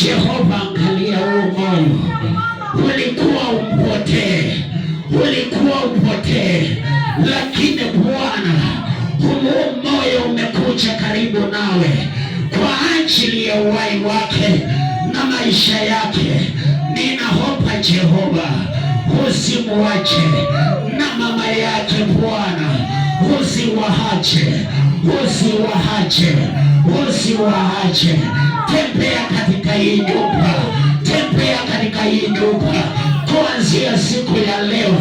Jehova, angalia huu moyo. Ulikuwa upotee, lakini Bwana, huu moyo umekuja karibu nawe kwa ajili ya uhai wake na maisha yake. Ninaomba Jehova, usimuache na mama yake Bwana, usiwaache. Tembea katika hii nyumba, kuanzia siku ya leo.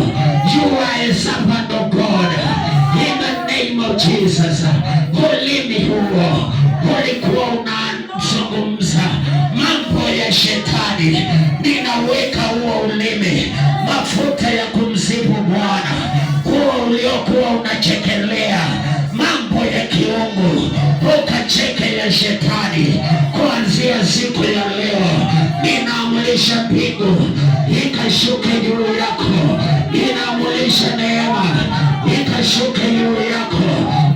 You are a servant of God in the name of Jesus. Ulimi huo ulikuwa unazungumza mambo ya shetani, ninaweka huo ulimi mafuta ya kumsifu Bwana. Huo uliokuwa unachekelea mambo ya kiungu, ukacheke ya shetani, kuanzia siku ya leo ninaamrisha mbingu ikashuke juu yako, ninaamrisha neema ikashuke juu yako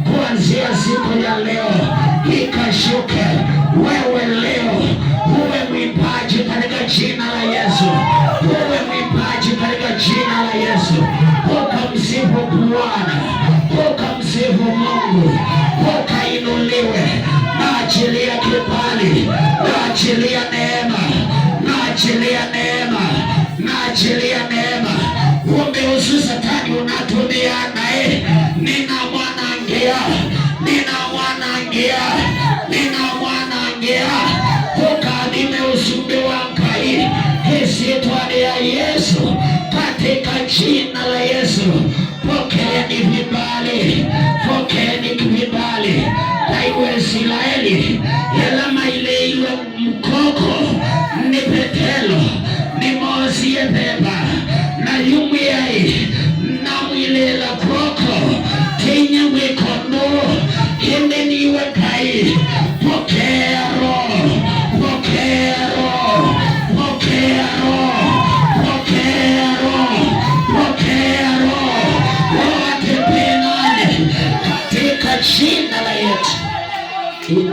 kuanzia siku ya leo, ikashuke. Wewe leo uwe mwimbaji katika jina la Yesu, uwe mwimbaji katika jina la Yesu. Ukamsifu Bwana, ukamsifu Mungu, ukainuliwe. Naachilia kibali, naachilia neema, naachilia neema. Umehusu Satani unatumia naye, ninamwanangia. Ukadime usumbi wa Ngai isitwani ya Yesu, katika jina la Yesu. Pokeeni vibali taiwe Israeli. Elama ile iwe mkoko ni petelo ni mozie beba na yumiyai na mwilela